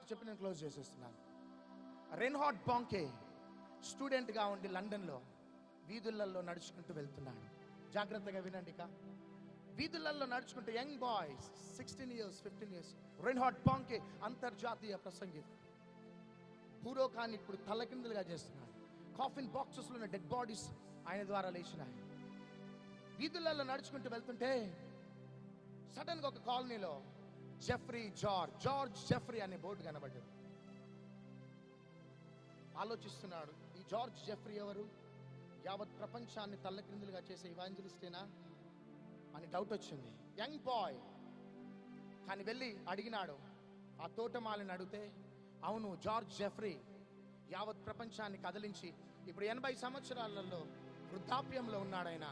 చెప్పి నేను క్లోజ్ చేసేస్తున్నాను. రెన్హార్డ్ బాంకే స్టూడెంట్గా ఉండి లండన్లో వీధులలో నడుచుకుంటూ వెళ్తున్నాడు. జాగ్రత్తగా వినండి. ఇక వీధులలో నడుచుకుంటూ యంగ్ బాయ్స్ 16 years 15 years రెన్హార్డ్ బాంకే అంతర్జాతీయ ప్రసంగి. భూలోకాన్ని ఇప్పుడు తలకిందులుగా చేస్తున్నాడు. కాఫిన్ బాక్సెస్లో ఉన్న డెడ్ బాడీస్ ఆయన ద్వారా లేచినాయి. వీధులలో నడుచుకుంటూ వెళ్తుంటే సడన్ గా ఒక కాలనీలో జార్జ్ జెఫ్రీ అనే బోర్డు కనబడ్డది. ఆలోచిస్తున్నాడు, ఈ జార్జ్ జెఫ్రీ ఎవరు? యావత్ ప్రపంచాన్ని తల్లక్రిందులుగా చేసే ఇవాంజలిస్టేనా అని డౌట్ వచ్చింది. యంగ్ బాయ్ కానీ వెళ్ళి అడిగినాడు. ఆ తోటమాలిని అడిగితే, అవును జార్జ్ జెఫ్రీ యావత్ ప్రపంచాన్ని కదిలించి ఇప్పుడు 80 సంవత్సరాలలో వృద్ధాప్యంలో ఉన్నాడాయన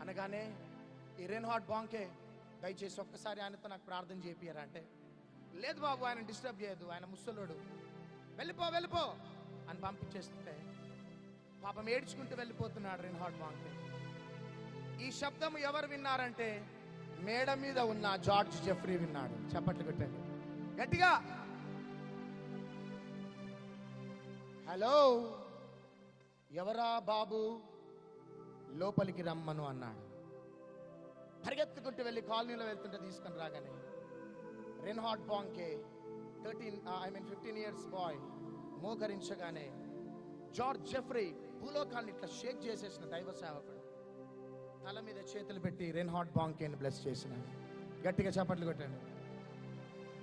అనగానే, ఈ రెన్హార్డ్ బాంకే దయచేసి ఒక్కసారి ఆయనతో నాకు ప్రార్థన చేపియారా అంటే, లేదు బాబు ఆయన డిస్టర్బ్ చేయదు, ఆయన ముసలోడు, వెళ్ళిపో అని పంపించేస్తుంటే పాపం ఏడ్చుకుంటూ వెళ్ళిపోతున్నాడు రెన్హార్డ్ బాంకే. ఈ శబ్దం ఎవరు విన్నారంటే మేడ మీద ఉన్న జార్జ్ జెఫ్రీ విన్నాడు. చప్పట్లు కొట్టండి గట్టిగా. హలో ఎవరా బాబు, లోపలికి రమ్మను అన్నాడు. పరిగెత్తుకుంటూ వెళ్ళి కాలనీలో వెళ్తుంటే తీసుకొని రాగానే రెన్హార్డ్ బాంకే 15 years బాయ్ మోకరించగానే జార్జ్ జెఫ్రీ భూలోకాన్ని ఇట్లా షేక్ చేసేసిన దైవ సేవకుడు తల మీద చేతులు పెట్టి రెన్హార్డ్ బాంకేని బ్లెస్ చేసిన. గట్టిగా చప్పట్లు కొట్టండి.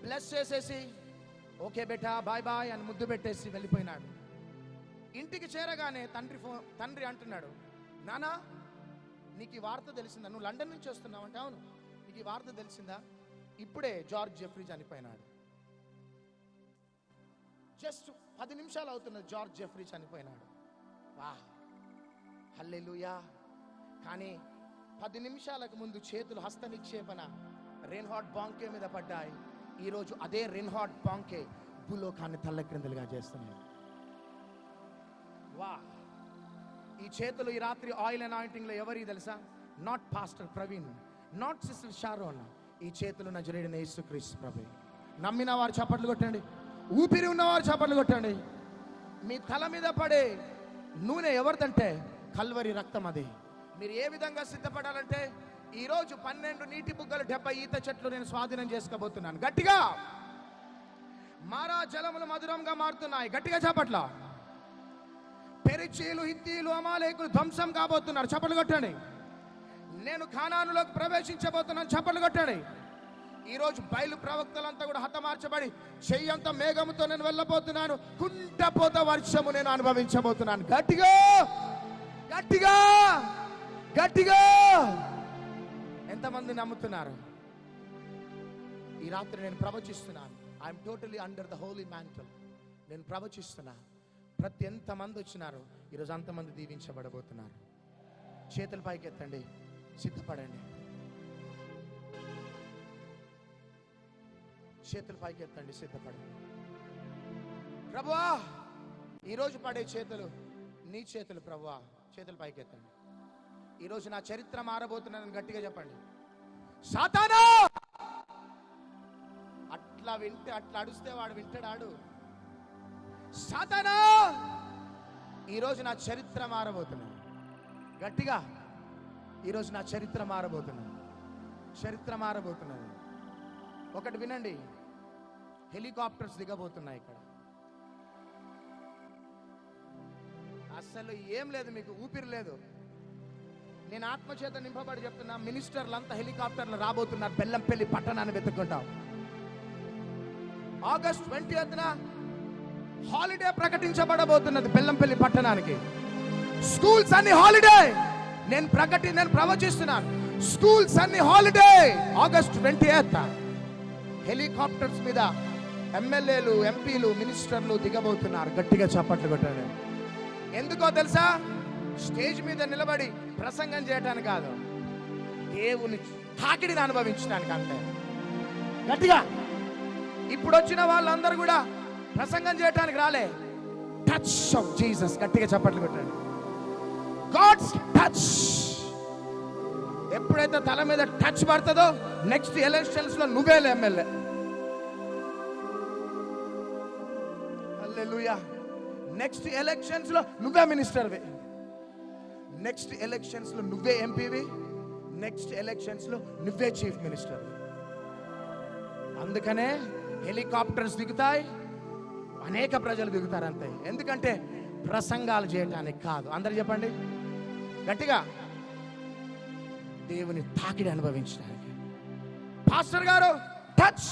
బ్లెస్ చేసేసి ఓకే బేటా బాయ్ బాయ్ అని ముద్దు పెట్టేసి వెళ్ళిపోయినాడు. ఇంటికి చేరగానే తండ్రి అంటున్నాడు, నానా నీకు ఈ వార్త తెలిసిందా? నువ్వు లండన్ నుంచి వస్తున్నావు అంటే, అవును. నీకు ఈ వార్త తెలిసిందా? ఇప్పుడే జార్జ్ జెఫ్రీ చనిపోయినాడు. జస్ట్ 10 నిమిషాలు అవుతున్నది జార్జ్ జెఫ్రీ చనిపోయినాడు. వాహ్ హల్లెలూయా. కానీ 10 నిమిషాలకు ముందు చేతులు హస్త నిక్షేపణ రెన్హార్డ్ బాంకే మీద పడ్డాయి. ఈరోజు అదే రెన్హార్డ్ బాంకే భూలోకాన్ని తల్లక్రిందులుగా చేస్తున్నాడు. వా ఈ చేతులు ఈ రాత్రి ఆయిల్ అనాయింటింగ్ లో ఎవరి తెలుసా? Not pastor Praveen, not sister Sharon. ఈ చేతులు నజరేయుడైన యేసుక్రీస్తు ప్రభు. నమ్మిన వారు చప్పట్లు కొట్టండి, ఊపిరి ఉన్నవారు చప్పట్లు కొట్టండి. మీ తల మీద పడే నూనె ఎవరిదంటే కల్వరి రక్తం. అది మీరు ఏ విధంగా సిద్ధపడాలంటే, ఈరోజు 12 నీటి బుగ్గలు 70 ఈత చెట్లు నేను స్వాధీనం చేసుకోబోతున్నాను. గట్టిగా మారా జలములు మధురంగా మారుతున్నాయి. గట్టిగా చప్పట్ల. పెరిచీలు హిత్తీలు అమాలేకులు ధ్వంసం కాబోతున్నారు. చప్పట్లు కొట్టండి. నేను కానానులోకి ప్రవేశించబోతున్నాను. చప్పట్లు కొట్టండి. ఈరోజు బయలు ప్రవక్తలంతా కూడా హతమార్చబడి చెయ్యంత మేఘముతో నేను వెళ్ళబోతున్నాను. కుంటపోత వర్షము నేను అనుభవించబోతున్నాను. గట్టిగా గట్టిగా గట్టిగా ఎంతమంది నమ్ముతున్నారు? ఈ రాత్రి నేను ప్రవచిస్తున్నాను. I'm totally under the holy mantle. నేను ప్రవచిస్తున్నా. ప్రతి ఎంతమంది వచ్చినారు ఈరోజు అంతమంది దీవించబడబోతున్నారు. చేతుల పైకి ఎత్తండి, సిద్ధపడండి. చేతుల పైకి ఎత్తండి, సిద్ధపడండి. ప్రభువా ఈరోజు పడే చేతులు నీ చేతులు. ప్రభువా చేతుల పైకి ఎత్తండి. ఈరోజు నా చరిత్ర మారబోతున్నానని గట్టిగా చెప్పండి. సాతానా అట్లా వింటే, అట్లా అడుస్తే వాడు వింటాడు. సాతానా ఈరోజు నా చరిత్ర మారబోతున్నది. గట్టిగా ఈరోజు నా చరిత్ర మారబోతున్నది. చరిత్ర మారబోతున్నది. ఒకటి వినండి, హెలికాప్టర్స్ దిగబోతున్నాయి ఇక్కడ. అసలు ఏం లేదు, మీకు ఊపిరి లేదు. నేను ఆత్మచేత నింపబడి చెప్తున్నా, మినిస్టర్లంతా హెలికాప్టర్లు రాబోతున్నారు. బెల్లంపల్లి పట్టణాన్ని వెతుక్కుంటాం. August 20th హాలిడే ప్రకటించబడబోతున్నది బెల్లంపల్లి పట్టణానికి. స్కూల్స్ అన్ని హాలిడే. నేను ప్రవచిస్తున్నాను, స్కూల్స్ అన్ని హాలిడే. August 20th హెలికాప్టర్స్ మీద ఎమ్మెల్యేలు, ఎంపీలు, మినిస్టర్లు దిగబోతున్నారు. గట్టిగా చప్పట్లు కొట్టండి. ఎందుకో తెలుసా? స్టేజ్ మీద నిలబడి ప్రసంగం చేయడానికి కాదు, దేవుని తాకిడిని అనుభవించడానికి అంతే. గట్టిగా ఇప్పుడు వచ్చిన వాళ్ళందరూ కూడా ప్రసంగం చేయడానికి రాలే. Touch of Jesus. గట్టిగా చప్పట్లు కొట్టండి. God's touch. ఎప్పుడైతే తల మీద టచ్ పడుతుందో నెక్స్ట్ ఎలక్షన్స్ లో నువ్వేలే ఎమ్మెల్యే. హల్లెలూయా. నెక్స్ట్ ఎలక్షన్స్ లో నువ్వే మినిస్టర్వి, నెక్స్ట్ ఎలక్షన్స్ లో నువ్వే ఎంపీవి, నెక్స్ట్ ఎలక్షన్స్ లో నువ్వే చీఫ్ మినిస్టర్. అందుకనే హెలికాప్టర్స్ దిగుతాయి, అనేక ప్రజలు దిగుతారు అంతే. ఎందుకంటే ప్రసంగాలు చేయటానికి కాదు. అందరు చెప్పండి గట్టిగా, దేవుని తాకిడి అనుభవించడానికి. పాస్టర్ గారు టచ్,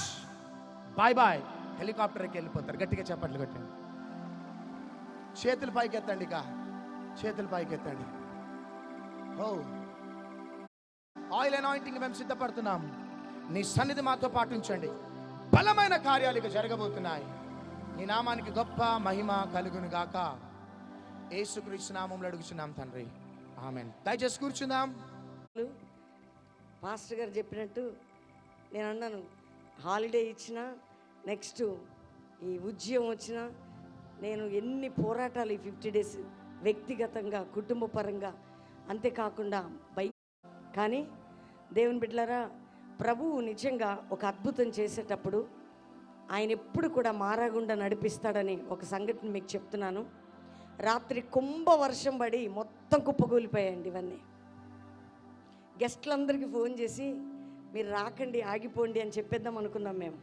బాయ్ బాయ్, హెలికాప్టర్కి వెళ్ళిపోతారు. గట్టిగా చెప్పట్లు కొట్టండి, చేతులు పైకి ఎత్తండి, ఇక చేతులు పైకి ఎత్తండి. ఓ ఆయిల్ అనాయింటింగ్ మేము సిద్ధపడుతున్నాం. నీ సన్నిధి మాతో పాటించండి. బలమైన కార్యాలు ఇక జరగబోతున్నాయి. నీ నామానికి గొప్ప మహిమ కలుగును గాక. యేసుక్రీస్తు నామములో అడుగుచున్నాం తండ్రి, ఆమేన్. దయచేసి కూర్చుందాం. పాస్టర్ గారు చెప్పినట్టు నేను అన్నాను, హాలిడే ఇచ్చినా, నెక్స్ట్ ఈ ఉద్యమం వచ్చినా, నేను ఎన్ని పోరాటాలు ఈ 50 days వ్యక్తిగతంగా, కుటుంబ పరంగా, అంతేకాకుండా కానీ దేవుని బిడ్డలారా, ప్రభువు నిజంగా ఒక అద్భుతం చేసేటప్పుడు ఆయన ఎప్పుడు కూడా మారకుండా నడిపిస్తాడని ఒక సంగతిని మీకు చెప్తున్నాను. రాత్రి కుంభ వర్షం పడి మొత్తం కుప్పకూలిపోయాయండి ఇవన్నీ. గెస్ట్లందరికీ ఫోన్ చేసి మీరు రాకండి, ఆగిపోండి అని చెప్పేద్దాం అనుకున్నాం మేము.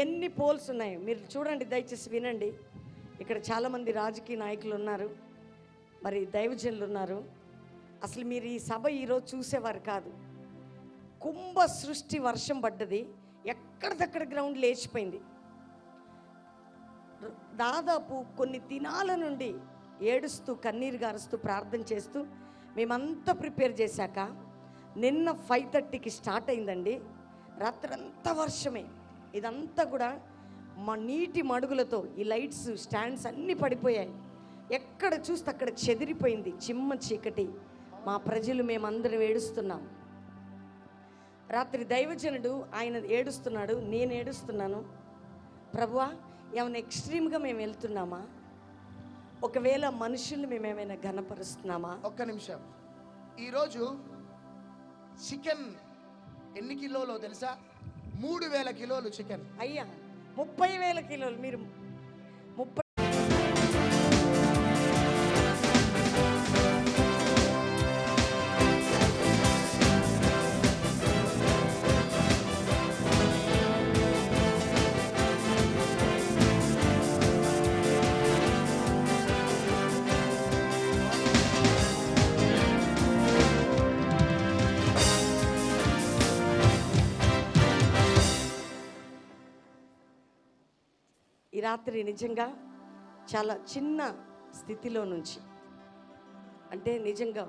ఎన్ని పోల్స్ ఉన్నాయి మీరు చూడండి, దయచేసి వినండి. ఇక్కడ చాలామంది రాజకీయ నాయకులు ఉన్నారు, మరి దైవజనులు ఉన్నారు. అసలు మీరు ఈ సభ ఈరోజు చూసేవారు కాదు. కుంభ సృష్టి వర్షం పడ్డది, ఎక్కడిదక్కడ గ్రౌండ్ లేచిపోయింది. దాదాపు కొన్ని దినాల నుండి ఏడుస్తూ, కన్నీరు గారుస్తూ, ప్రార్థన చేస్తూ మేమంతా ప్రిపేర్ చేశాక నిన్న 5:30కి స్టార్ట్ అయిందండి. రాత్రంతా వర్షమే. ఇదంతా కూడా మా నీటి మడుగులతో ఈ లైట్స్ స్టాండ్స్ అన్నీ పడిపోయాయి. ఎక్కడ చూస్తే అక్కడ చెదిరిపోయింది, చిమ్మ చీకటి. మా ప్రజలు మేమందరం ఏడుస్తున్నాం. రాత్రి దైవజనుడు ఆయన ఏడుస్తున్నాడు, నేను ఏడుస్తున్నాను. ప్రభువా, ఏమైనా ఎక్స్ట్రీమ్గా మేము వెళ్తున్నామా? ఒకవేళ మనుషుల్ని మేమేమైనా ఘనపరుస్తున్నామా? ఒక్క నిమిషం. ఈరోజు చికెన్ ఎన్ని కిలోలో తెలుసా? 3,000 కిలోలు చికెన్. అయ్యా, 30,000 కిలోలు. మీరు 30 ఈ రాత్రి నిజంగా చాలా చిన్న స్థితిలో నుంచి, అంటే నిజంగా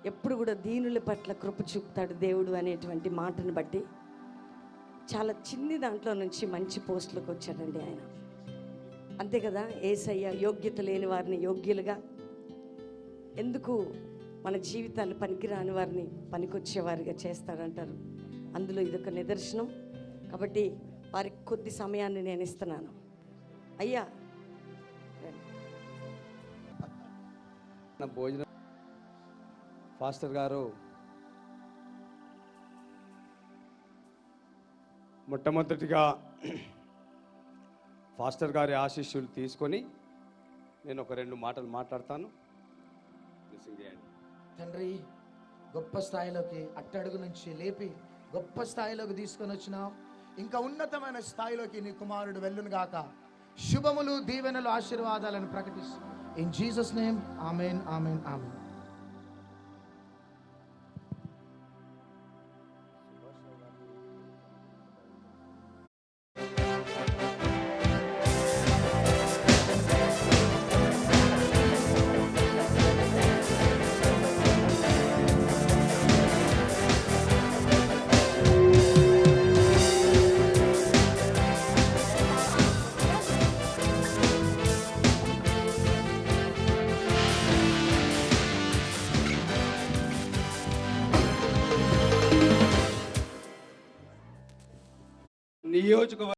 ఎప్పుడు కూడా దీనుల పట్ల కృప చూపుతాడు దేవుడు అనేటువంటి మాటను బట్టి చాలా చిన్ని దాంట్లో నుంచి మంచి పోస్టులకు వచ్చాడండి ఆయన. అంతే కదా, యేసయ్య యోగ్యత లేని వారిని యోగ్యులుగా, ఎందుకు మన జీవితాలు పనికిరాని వారిని పనికొచ్చేవారిగా చేస్తాడంటారు. అందులో ఇదొక నిదర్శనం. కాబట్టి వారికి కొద్ది సమయాన్ని నేను ఇస్తున్నాను. అయ్యా, భోజనం పాస్టర్ గారు మొట్టమొదటిగా పాస్టర్ గారి ఆశీస్సులు తీసుకొని నేను ఒక 2 మాటలు మాట్లాడతాను. తండ్రి, గొప్ప స్థాయిలోకి అట్టడుగు నుంచి లేపి గొప్ప స్థాయిలోకి తీసుకొని వచ్చినావు. ఇంకా ఉన్నతమైన స్థాయిలోకి నీ కుమారుడు వెళ్ళును గాక. శుభములు, దీవెనలు, ఆశీర్వాదాలను ప్రకటిస్తూ ఇన్ జీసస్ నేమ్ ఆమేన్, ఆమేన్, ఆమేన్. నియోజకవర్గ